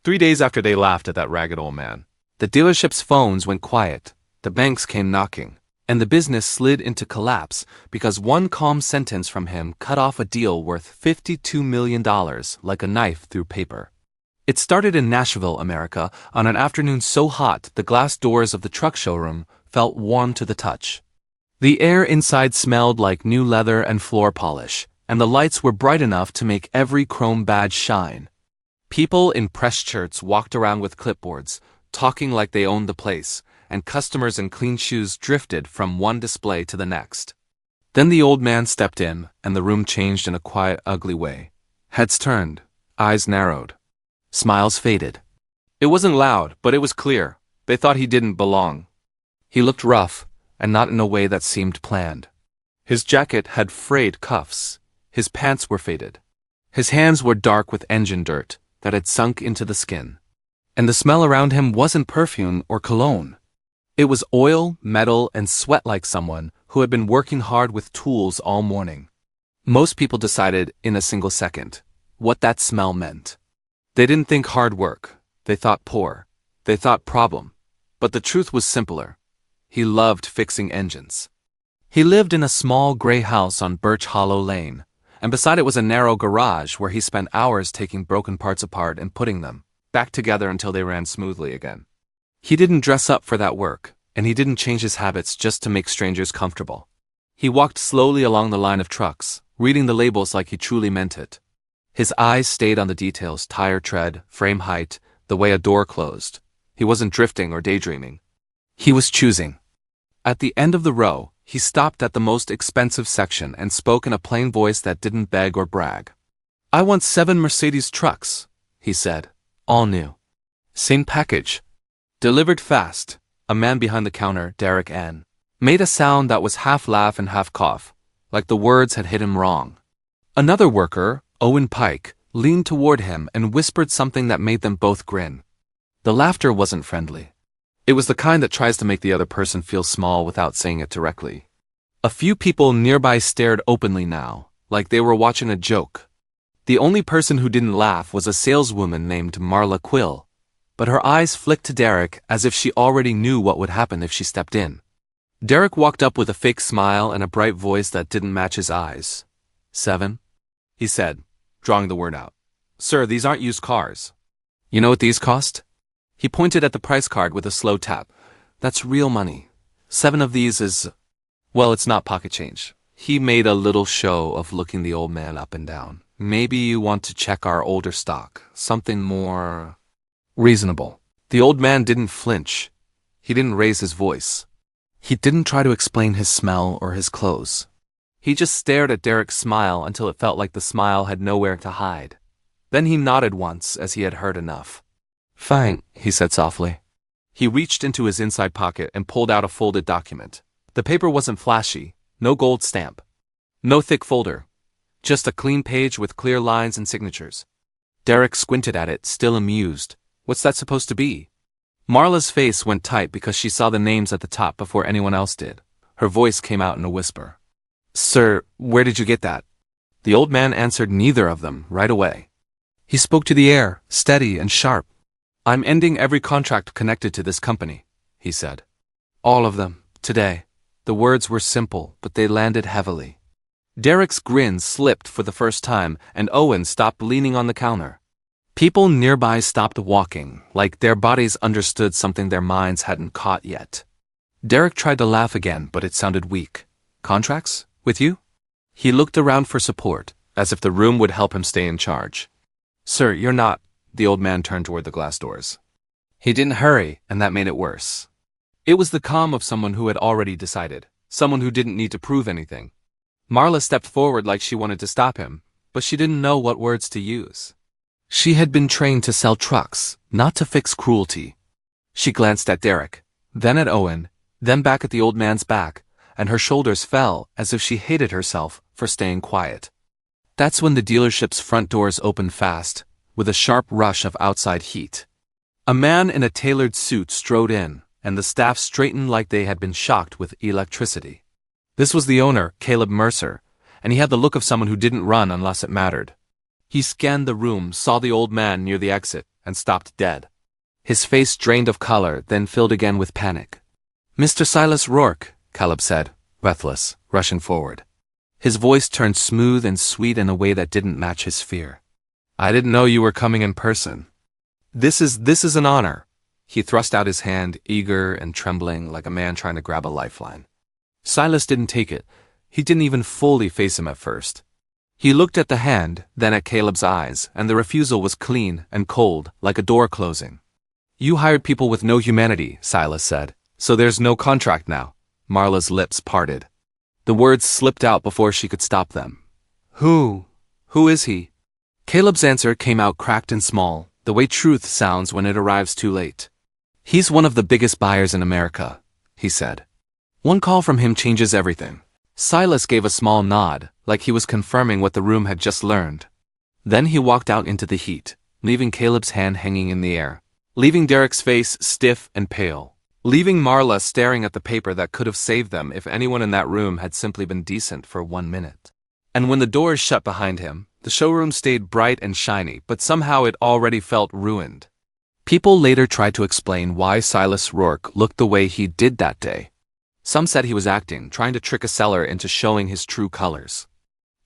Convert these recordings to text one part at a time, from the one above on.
3 days after they laughed at that ragged old man, the dealership's phones went quiet, the banks came knocking, and the business slid into collapse because one calm sentence from him cut off a deal worth $52 million like a knife through paper. It started in Nashville, America, on an afternoon so hot the glass doors of the truck showroom felt warm to the touch. The air inside smelled like new leather and floor polish, and the lights were bright enough to make every chrome badge shine. People in press shirts walked around with clipboards, talking like they owned the place, and customers in clean shoes drifted from one display to the next. Then the old man stepped in, and the room changed in a quiet, ugly way. Heads turned, eyes narrowed. Smiles faded. It wasn't loud, but it was clear. They thought he didn't belong. He looked rough, and not in a way that seemed planned. His jacket had frayed cuffs. His pants were faded. His hands were dark with engine dirt that had sunk into the skin. And the smell around him wasn't perfume or cologne. It was oil, metal, and sweat like someone who had been working hard with tools all morning. Most people decided in a single second what that smell meant. They didn't think hard work. They thought poor. They thought problem. But the truth was simpler. He loved fixing engines. He lived in a small gray house on Birch Hollow Lane, and beside it was a narrow garage where he spent hours taking broken parts apart and putting them back together until they ran smoothly again. He didn't dress up for that work, and he didn't change his habits just to make strangers comfortable. He walked slowly along the line of trucks, reading the labels like he truly meant it. His eyes stayed on the details: tire tread, frame height, the way a door closed. He wasn't drifting or daydreaming. He was choosing. At the end of the row, he stopped at the most expensive section and spoke in a plain voice that didn't beg or brag. "I want 7 Mercedes trucks," he said. "All new. Same package. Delivered fast." A man behind the counter, Derek N., made a sound that was half laugh and half cough, like the words had hit him wrong. Another worker, Owen Pike, leaned toward him and whispered something that made them both grin. The laughter wasn't friendly. It was the kind that tries to make the other person feel small without saying it directly. A few people nearby stared openly now, like they were watching a joke. The only person who didn't laugh was a saleswoman named Marla Quill, but her eyes flicked to Derek as if she already knew what would happen if she stepped in. Derek walked up with a fake smile and a bright voice that didn't match his eyes. 7? He said, drawing the word out. "Sir, these aren't used cars. You know what these cost?" He pointed at the price card with a slow tap. "That's real money. 7 of these is... well, it's not pocket change." He made a little show of looking the old man up and down. "Maybe you want to check our older stock. Something more... reasonable." The old man didn't flinch. He didn't raise his voice. He didn't try to explain his smell or his clothes. He just stared at Derek's smile until it felt like the smile had nowhere to hide. Then he nodded once as he had heard enough. "Fine," he said softly. He reached into his inside pocket and pulled out a folded document. The paper wasn't flashy, no gold stamp, no thick folder, just a clean page with clear lines and signatures. Derek squinted at it, still amused. What's that supposed to be? Marla's face went tight because she saw the names at the top before anyone else did. Her voice came out in a whisper. "Sir, where did you get that?" The old man answered neither of them right away. He spoke to the air, steady and sharp. "I'm ending every contract connected to this company," he said. "All of them, today." The words were simple, but they landed heavily. Derek's grin slipped for the first time, and Owen stopped leaning on the counter. People nearby stopped walking, like their bodies understood something their minds hadn't caught yet. Derek tried to laugh again, but it sounded weak. "Contracts? With you?" He looked around for support, as if the room would help him stay in charge. "Sir, you're not..." The old man turned toward the glass doors. He didn't hurry, and that made it worse. It was the calm of someone who had already decided, someone who didn't need to prove anything. Marla stepped forward like she wanted to stop him, but she didn't know what words to use. She had been trained to sell trucks, not to fix cruelty. She glanced at Derek, then at Owen, then back at the old man's back, and her shoulders fell as if she hated herself for staying quiet. That's when the dealership's front doors opened fast, with a sharp rush of outside heat. A man in a tailored suit strode in, and the staff straightened like they had been shocked with electricity. This was the owner, Caleb Mercer, and he had the look of someone who didn't run unless it mattered. He scanned the room, saw the old man near the exit, and stopped dead. His face drained of color, then filled again with panic. "Mr. Silas Rourke," Caleb said, breathless, rushing forward. His voice turned smooth and sweet in a way that didn't match his fear. "I didn't know you were coming in person. This is an honor." He thrust out his hand, eager and trembling like a man trying to grab a lifeline. Silas didn't take it. He didn't even fully face him at first. He looked at the hand, then at Caleb's eyes, and the refusal was clean and cold, like a door closing. "You hired people with no humanity," Silas said, "so there's no contract now." Marla's lips parted. The words slipped out before she could stop them. Who is he?" Caleb's answer came out cracked and small, the way truth sounds when it arrives too late. "He's one of the biggest buyers in America," he said. "One call from him changes everything." Silas gave a small nod, like he was confirming what the room had just learned. Then he walked out into the heat, leaving Caleb's hand hanging in the air, leaving Derek's face stiff and pale, leaving Marla staring at the paper that could have saved them if anyone in that room had simply been decent for 1 minute. And when the doors shut behind him, the showroom stayed bright and shiny, but somehow it already felt ruined. People later tried to explain why Silas Rourke looked the way he did that day. Some said he was acting, trying to trick a seller into showing his true colors.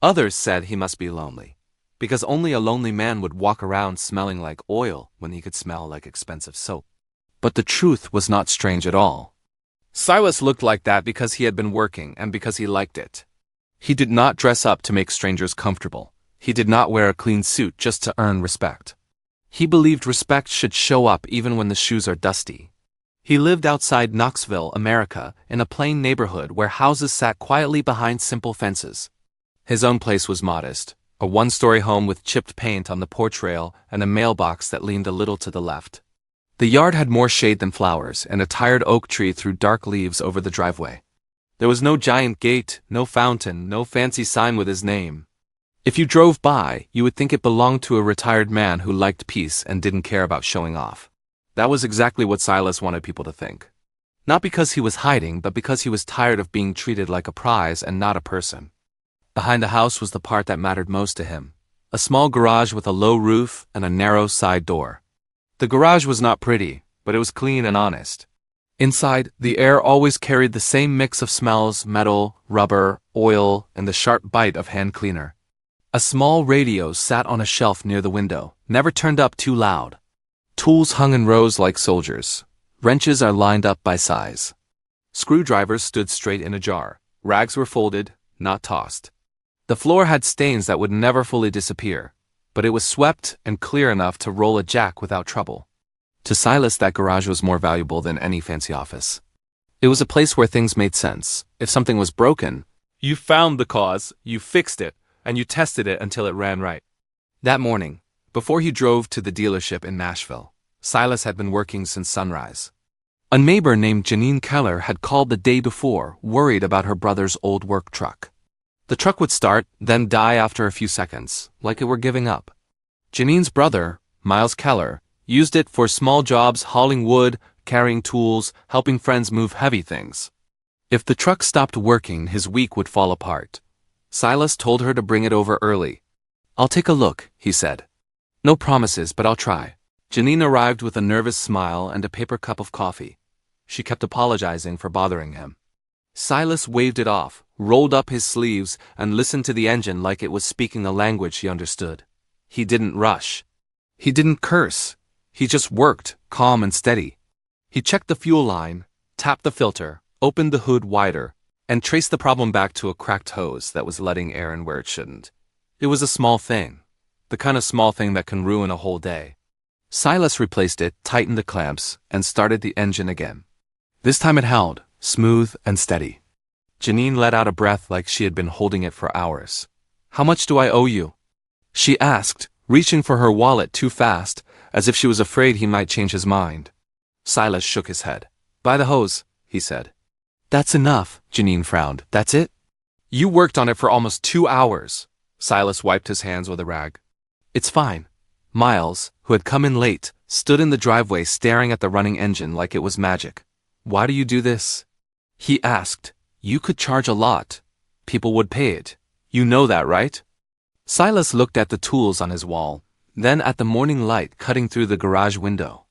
Others said he must be lonely, because only a lonely man would walk around smelling like oil when he could smell like expensive soap. But the truth was not strange at all. Silas looked like that because he had been working and because he liked it. He did not dress up to make strangers comfortable. He did not wear a clean suit just to earn respect. He believed respect should show up even when the shoes are dusty. He lived outside Knoxville, America, in a plain neighborhood where houses sat quietly behind simple fences. His own place was modest, a one-story home with chipped paint on the porch rail and a mailbox that leaned a little to the left. The yard had more shade than flowers, and a tired oak tree threw dark leaves over the driveway. There was no giant gate, no fountain, no fancy sign with his name. If you drove by, you would think it belonged to a retired man who liked peace and didn't care about showing off. That was exactly what Silas wanted people to think. Not because he was hiding, but because he was tired of being treated like a prize and not a person. Behind the house was the part that mattered most to him. A small garage with a low roof and a narrow side door. The garage was not pretty, but it was clean and honest. Inside, the air always carried the same mix of smells: metal, rubber, oil, and the sharp bite of hand cleaner. A small radio sat on a shelf near the window, never turned up too loud. Tools hung in rows like soldiers. Wrenches are lined up by size. Screwdrivers stood straight in a jar. Rags were folded, not tossed. The floor had stains that would never fully disappear, but it was swept and clear enough to roll a jack without trouble. To Silas, that garage was more valuable than any fancy office. It was a place where things made sense. If something was broken, you found the cause, you fixed it, and you tested it until it ran right. That morning, before he drove to the dealership in Nashville, Silas had been working since sunrise. A neighbor named Janine Keller had called the day before, worried about her brother's old work truck. The truck would start, then die after a few seconds, like it were giving up. Janine's brother, Miles Keller, used it for small jobs, hauling wood, carrying tools, helping friends move heavy things. If the truck stopped working, his week would fall apart. Silas told her to bring it over early. "I'll take a look," he said. "No promises, but I'll try." Janine arrived with a nervous smile and a paper cup of coffee. She kept apologizing for bothering him. Silas waved it off, rolled up his sleeves, and listened to the engine like it was speaking a language he understood. He didn't rush. He didn't curse. He just worked, calm and steady. He checked the fuel line, tapped the filter, opened the hood wider, and traced the problem back to a cracked hose that was letting air in where it shouldn't. It was a small thing, the kind of small thing that can ruin a whole day. Silas replaced it, tightened the clamps, and started the engine again. This time it held, smooth and steady. Janine let out a breath like she had been holding it for hours. "How much do I owe you?" she asked, reaching for her wallet too fast, as if she was afraid he might change his mind. Silas shook his head. "Buy the hose," he said. "That's enough," Janine frowned. "That's it?" "You worked on it for almost 2 hours." Silas wiped his hands with a rag. "It's fine." Miles, who had come in late, stood in the driveway staring at the running engine like it was magic. "Why do you do this?" he asked. "You could charge a lot. People would pay it. You know that, right?" Silas looked at the tools on his wall. Then at the morning light cutting through the garage window.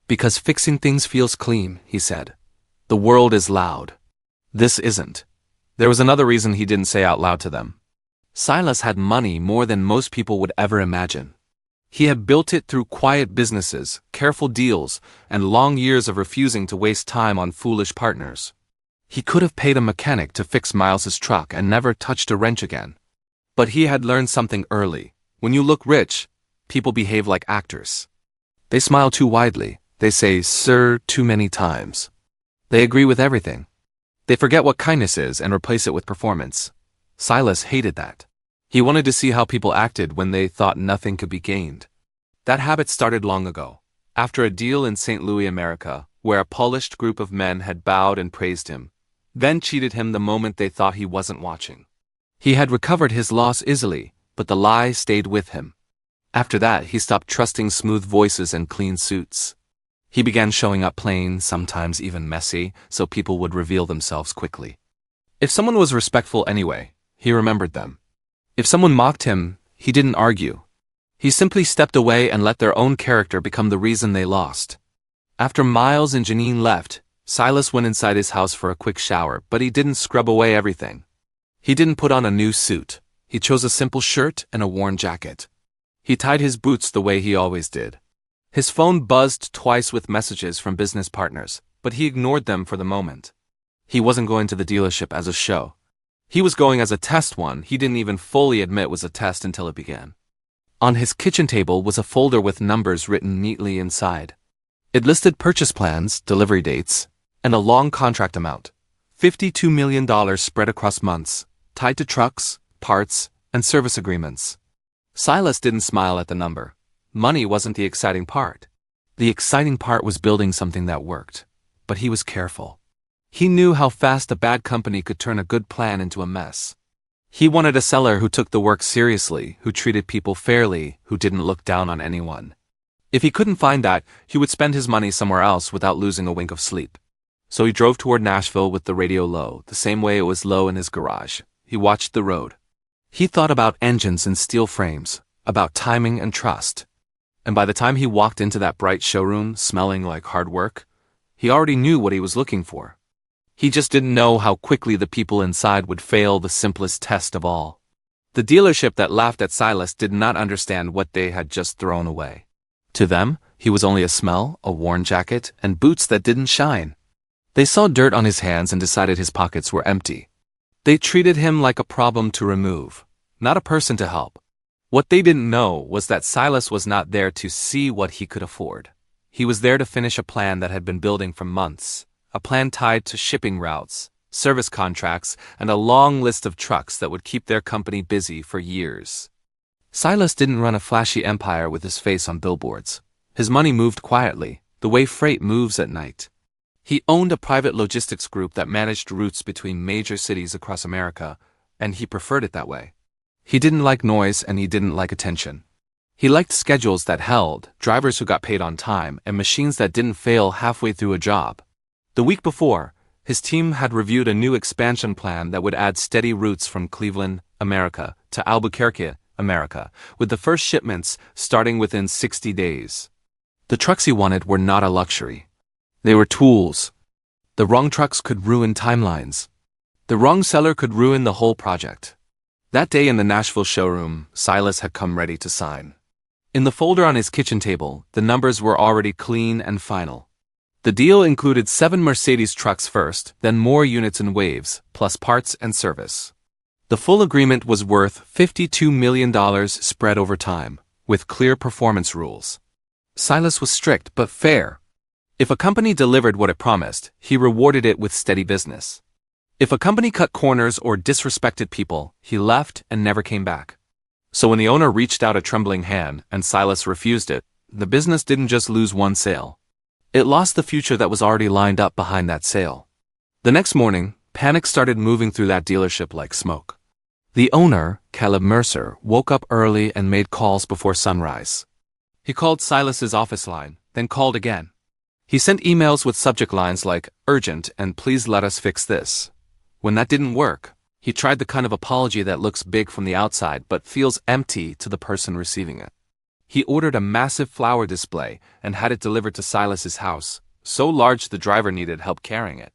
Because fixing things feels clean, he said. The world is loud. This isn't. There was another reason he didn't say out loud to them. Silas had money more than most people would ever imagine. He had built it through quiet businesses, careful deals, and long years of refusing to waste time on foolish partners. He could have paid a mechanic to fix Miles's truck and never touched a wrench again. But he had learned something early. When you look rich, people behave like actors. They smile too widely. They say, "Sir," too many times. They agree with everything. They forget what kindness is and replace it with performance. Silas hated that. He wanted to see how people acted when they thought nothing could be gained. That habit started long ago, after a deal in St. Louis, America, where a polished group of men had bowed and praised him, then cheated him the moment they thought he wasn't watching. He had recovered his loss easily, but the lie stayed with him. After that, he stopped trusting smooth voices and clean suits. He began showing up plain, sometimes even messy, so people would reveal themselves quickly. If someone was respectful anyway, he remembered them. If someone mocked him, he didn't argue. He simply stepped away and let their own character become the reason they lost. After Miles and Janine left, Silas went inside his house for a quick shower, but he didn't scrub away everything. He didn't put on a new suit. He chose a simple shirt and a worn jacket. He tied his boots the way he always did. His phone buzzed twice with messages from business partners, but he ignored them for the moment. He wasn't going to the dealership as a show. He was going as a test one he didn't even fully admit was a test until it began. On his kitchen table was a folder with numbers written neatly inside. It listed purchase plans, delivery dates, and a long contract amount. $52 million spread across months, tied to trucks, parts, and service agreements. Silas didn't smile at the number. Money wasn't the exciting part. The exciting part was building something that worked. But he was careful. He knew how fast a bad company could turn a good plan into a mess. He wanted a seller who took the work seriously, who treated people fairly, who didn't look down on anyone. If he couldn't find that, he would spend his money somewhere else without losing a wink of sleep. So he drove toward Nashville with the radio low, the same way it was low in his garage. He watched the road. He thought about engines and steel frames, about timing and trust. And by the time he walked into that bright showroom, smelling like hard work, he already knew what he was looking for. He just didn't know how quickly the people inside would fail the simplest test of all. The dealership that laughed at Silas did not understand what they had just thrown away. To them, he was only a smell, a worn jacket, and boots that didn't shine. They saw dirt on his hands and decided his pockets were empty. They treated him like a problem to remove, not a person to help. What they didn't know was that Silas was not there to see what he could afford. He was there to finish a plan that had been building for months, a plan tied to shipping routes, service contracts, and a long list of trucks that would keep their company busy for years. Silas didn't run a flashy empire with his face on billboards. His money moved quietly, the way freight moves at night. He owned a private logistics group that managed routes between major cities across America, and he preferred it that way. He didn't like noise and he didn't like attention. He liked schedules that held, drivers who got paid on time, and machines that didn't fail halfway through a job. The week before, his team had reviewed a new expansion plan that would add steady routes from Cleveland, America, to Albuquerque, America, with the first shipments starting within 60 days. The trucks he wanted were not a luxury. They were tools. The wrong trucks could ruin timelines. The wrong seller could ruin the whole project. That day in the Nashville showroom, Silas had come ready to sign. In the folder on his kitchen table, the numbers were already clean and final. The deal included 7 Mercedes trucks first, then more units in waves, plus parts and service. The full agreement was worth $52 million spread over time, with clear performance rules. Silas was strict but fair. If a company delivered what it promised, he rewarded it with steady business. If a company cut corners or disrespected people, he left and never came back. So when the owner reached out a trembling hand and Silas refused it, the business didn't just lose one sale. It lost the future that was already lined up behind that sale. The next morning, panic started moving through that dealership like smoke. The owner, Caleb Mercer, woke up early and made calls before sunrise. He called Silas's office line, then called again. He sent emails with subject lines like, "Urgent" and "Please let us fix this." When that didn't work, he tried the kind of apology that looks big from the outside but feels empty to the person receiving it. He ordered a massive flower display and had it delivered to Silas's house, so large the driver needed help carrying it.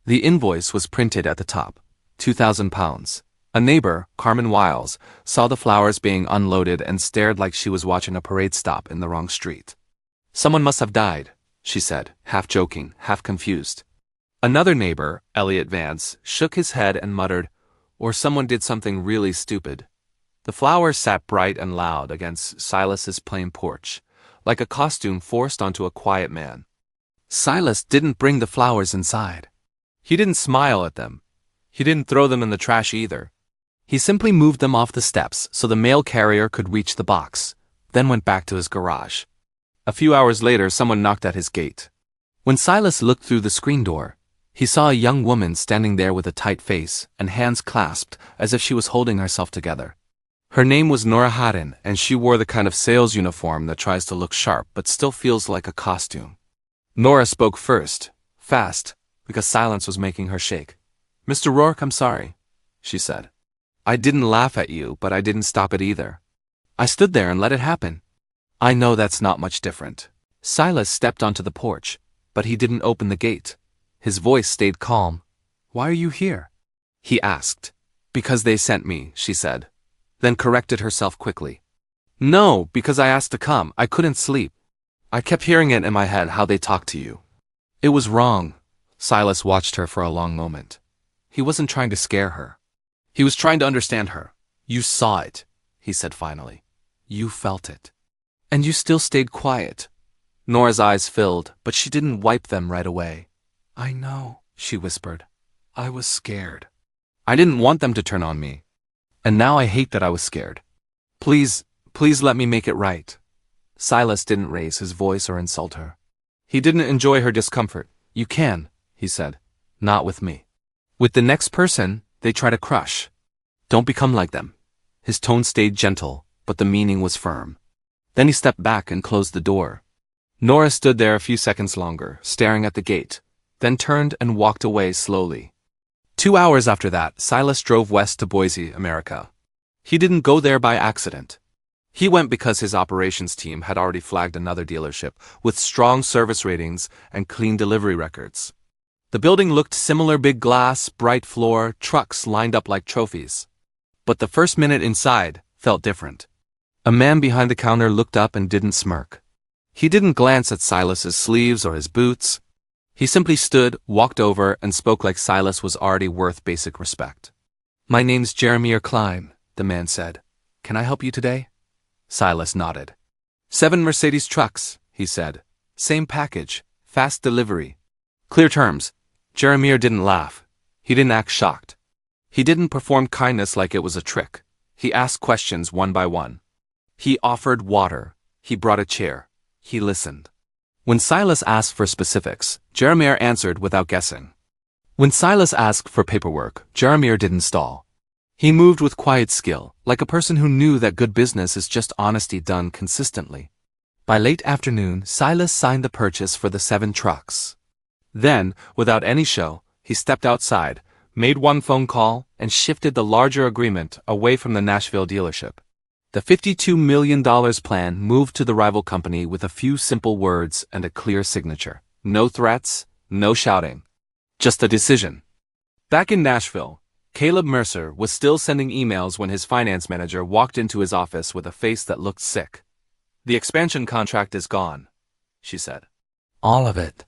The invoice was printed at the top, £2,000. A neighbor, Carmen Wiles, saw the flowers being unloaded and stared like she was watching a parade stop in the wrong street. Someone must have died, she said, half joking, half confused. Another neighbor, Elliot Vance, shook his head and muttered, or someone did something really stupid. The flowers sat bright and loud against Silas's plain porch, like a costume forced onto a quiet man. Silas didn't bring the flowers inside. He didn't smile at them. He didn't throw them in the trash either. He simply moved them off the steps so the mail carrier could reach the box, then went back to his garage. A few hours later, someone knocked at his gate. When Silas looked through the screen door, he saw a young woman standing there with a tight face and hands clasped as if she was holding herself together. Her name was Nora Haddon, and she wore the kind of sales uniform that tries to look sharp but still feels like a costume. Nora spoke first, fast, because silence was making her shake. "Mr. Rourke, I'm sorry," she said. "I didn't laugh at you, but I didn't stop it either. I stood there and let it happen. I know that's not much different." Silas stepped onto the porch, but he didn't open the gate. His voice stayed calm. "Why are you here?" he asked. "Because they sent me," she said, then corrected herself quickly. "No, because I asked to come. I couldn't sleep. I kept hearing it in my head how they talked to you." It was wrong. Silas watched her for a long moment. He wasn't trying to scare her. He was trying to understand her. "You saw it," he said finally. "You felt it. And you still stayed quiet." Nora's eyes filled, but she didn't wipe them right away. "I know," she whispered. "I was scared. I didn't want them to turn on me. And now I hate that I was scared. Please let me make it right." Silas didn't raise his voice or insult her. He didn't enjoy her discomfort. "You can," he said. "Not with me. With the next person, they try to crush. Don't become like them." His tone stayed gentle, but the meaning was firm. Then he stepped back and closed the door. Nora stood there a few seconds longer, staring at the gate, then turned and walked away slowly. 2 hours after that, Silas drove west to Boise, America. He didn't go there by accident. He went because his operations team had already flagged another dealership with strong service ratings and clean delivery records. The building looked similar: big glass, bright floor, trucks lined up like trophies. But the first minute inside felt different. A man behind the counter looked up and didn't smirk. He didn't glance at Silas's sleeves or his boots. He simply stood, walked over, and spoke like Silas was already worth basic respect. "My name's Jeremiah Klein," the man said. "Can I help you today?" Silas nodded. 7 Mercedes trucks," he said. "Same package, fast delivery. Clear terms." Jeremiah didn't laugh. He didn't act shocked. He didn't perform kindness like it was a trick. He asked questions one by one. He offered water. He brought a chair. He listened. When Silas asked for specifics, Jeremiah answered without guessing. When Silas asked for paperwork, Jeremiah didn't stall. He moved with quiet skill, like a person who knew that good business is just honesty done consistently. By late afternoon, Silas signed the purchase for the 7 trucks. Then, without any show, he stepped outside, made one phone call, and shifted the larger agreement away from the Nashville dealership. The $52 million plan moved to the rival company with a few simple words and a clear signature. No threats, no shouting. Just a decision. Back in Nashville, Caleb Mercer was still sending emails when his finance manager walked into his office with a face that looked sick. "The expansion contract is gone," she said. "All of it.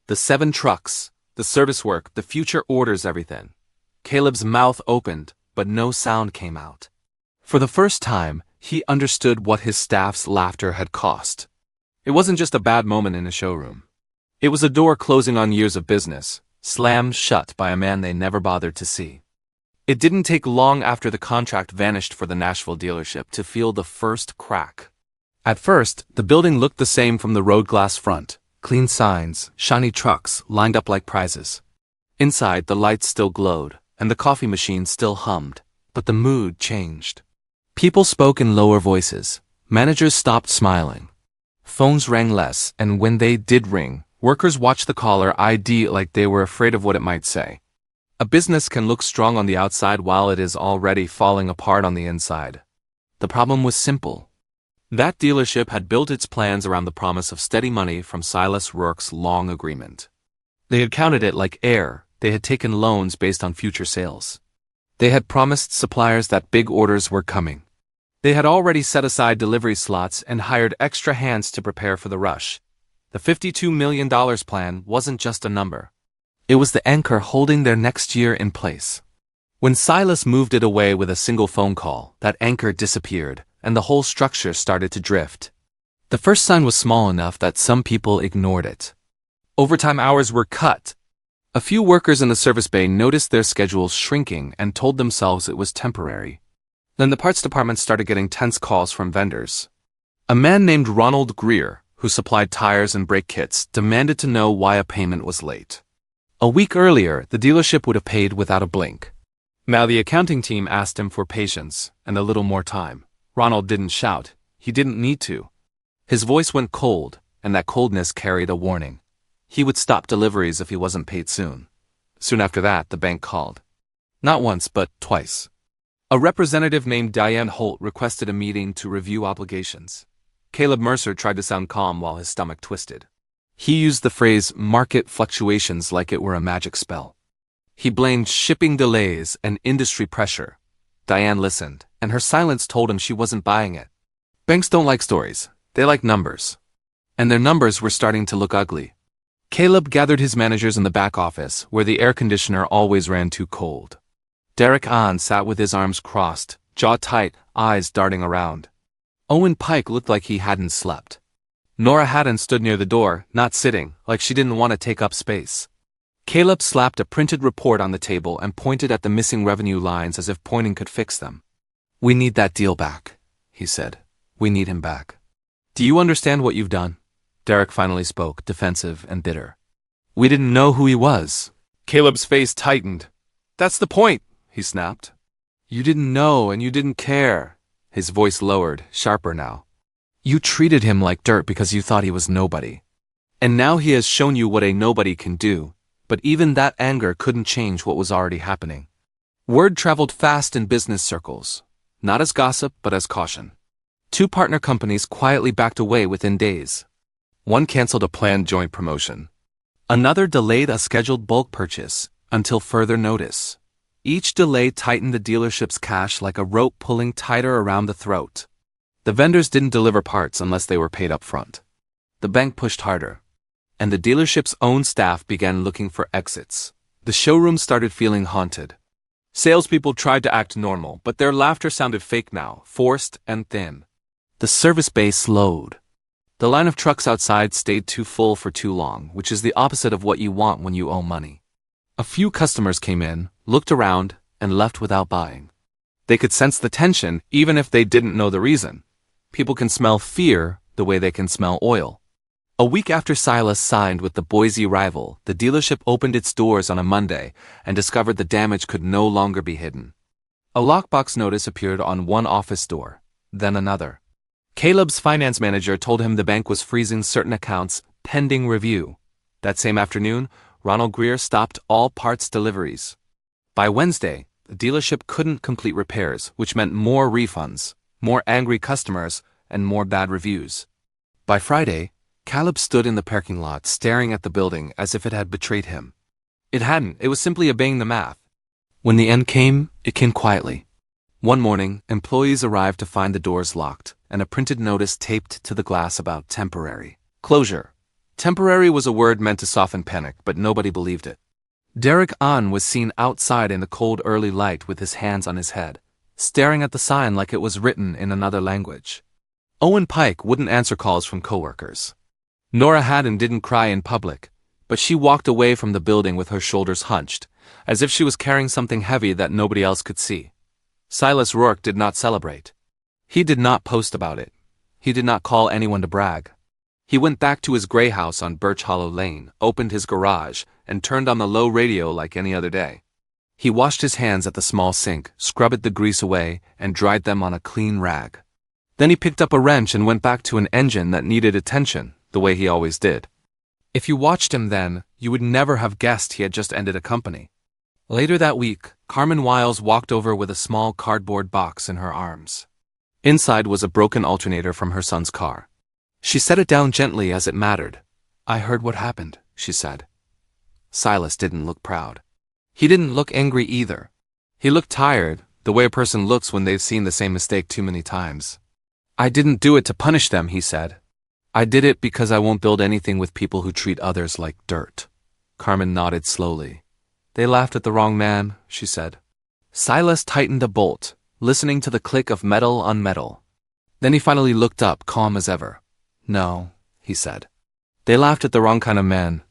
The 7 trucks, the service work, the future orders, everything." Caleb's mouth opened, but no sound came out. For the first time, he understood what his staff's laughter had cost. It wasn't just a bad moment in a showroom. It was a door closing on years of business, slammed shut by a man they never bothered to see. It didn't take long after the contract vanished for the Nashville dealership to feel the first crack. At first, the building looked the same from the road glass front. Clean signs, shiny trucks lined up like prizes. Inside, the lights still glowed, and the coffee machine still hummed, but the mood changed. People spoke in lower voices. Managers stopped smiling. Phones rang less, and when they did ring, workers watched the caller ID like they were afraid of what it might say. A business can look strong on the outside while it is already falling apart on the inside. The problem was simple. That dealership had built its plans around the promise of steady money from Silas Rourke's long agreement. They had counted it like air. They had taken loans based on future sales. They had promised suppliers that big orders were coming. They had already set aside delivery slots and hired extra hands to prepare for the rush. The $52 million plan wasn't just a number. It was the anchor holding their next year in place. When Silas moved it away with a single phone call, that anchor disappeared, and the whole structure started to drift. The first sign was small enough that some people ignored it. Overtime hours were cut. A few workers in the service bay noticed their schedules shrinking and told themselves it was temporary. Then the parts department started getting tense calls from vendors. A man named Ronald Greer, who supplied tires and brake kits, demanded to know why a payment was late. A week earlier, the dealership would have paid without a blink. Now the accounting team asked him for patience and a little more time. Ronald didn't shout. He didn't need to. His voice went cold, and that coldness carried a warning. He would stop deliveries if he wasn't paid soon. Soon after that, the bank called. Not once, but twice. A representative named Diane Holt requested a meeting to review obligations. Caleb Mercer tried to sound calm while his stomach twisted. He used the phrase market fluctuations like it were a magic spell. He blamed shipping delays and industry pressure. Diane listened, and her silence told him she wasn't buying it. Banks don't like stories, they like numbers. And their numbers were starting to look ugly. Caleb gathered his managers in the back office, where the air conditioner always ran too cold. Derek Ahn sat with his arms crossed, jaw tight, eyes darting around. Owen Pike looked like he hadn't slept. Nora Haddon stood near the door, not sitting, like she didn't want to take up space. Caleb slapped a printed report on the table and pointed at the missing revenue lines as if pointing could fix them. "We need that deal back," he said. "We need him back." "Do you understand what you've done?" Derek finally spoke, defensive and bitter. "We didn't know who he was." Caleb's face tightened. "That's the point," he snapped. "You didn't know and you didn't care." His voice lowered, sharper now. "You treated him like dirt because you thought he was nobody. And now he has shown you what a nobody can do. But even that anger couldn't change what was already happening. Word traveled fast in business circles, not as gossip but as caution. 2 partner companies quietly backed away within days. One canceled a planned joint promotion. Another delayed a scheduled bulk purchase until further notice. Each delay tightened the dealership's cash like a rope pulling tighter around the throat. The vendors didn't deliver parts unless they were paid up front. The bank pushed harder. And the dealership's own staff began looking for exits. The showroom started feeling haunted. Salespeople tried to act normal, but their laughter sounded fake now, forced and thin. The service bay slowed. The line of trucks outside stayed too full for too long, which is the opposite of what you want when you owe money. A few customers came in, looked around, and left without buying. They could sense the tension, even if they didn't know the reason. People can smell fear the way they can smell oil. A week after Silas signed with the Boise rival, the dealership opened its doors on a Monday and discovered the damage could no longer be hidden. A lockbox notice appeared on one office door, then another. Caleb's finance manager told him the bank was freezing certain accounts pending review. That same afternoon, Ronald Greer stopped all parts deliveries. By Wednesday, the dealership couldn't complete repairs, which meant more refunds, more angry customers, and more bad reviews. By Friday, Caleb stood in the parking lot staring at the building as if it had betrayed him. It hadn't, it was simply obeying the math. When the end came, it came quietly. One morning, employees arrived to find the doors locked and a printed notice taped to the glass about temporary closure. Temporary was a word meant to soften panic, but nobody believed it. Derek Ahn was seen outside in the cold early light with his hands on his head, staring at the sign like it was written in another language. Owen Pike wouldn't answer calls from coworkers. Nora Haddon didn't cry in public, but she walked away from the building with her shoulders hunched, as if she was carrying something heavy that nobody else could see. Silas Rourke did not celebrate. He did not post about it. He did not call anyone to brag. He went back to his gray house on Birch Hollow Lane, opened his garage, and turned on the low radio like any other day. He washed his hands at the small sink, scrubbed the grease away, and dried them on a clean rag. Then he picked up a wrench and went back to an engine that needed attention, the way he always did. If you watched him then, you would never have guessed he had just ended a company. Later that week, Carmen Wiles walked over with a small cardboard box in her arms. Inside was a broken alternator from her son's car. She set it down gently as it mattered. "I heard what happened," she said. Silas didn't look proud. He didn't look angry either. He looked tired, the way a person looks when they've seen the same mistake too many times. "I didn't do it to punish them," he said. "I did it because I won't build anything with people who treat others like dirt." Carmen nodded slowly. "They laughed at the wrong man," she said. Silas tightened a bolt, listening to the click of metal on metal. Then he finally looked up, calm as ever. "No," he said. "They laughed at the wrong kind of man,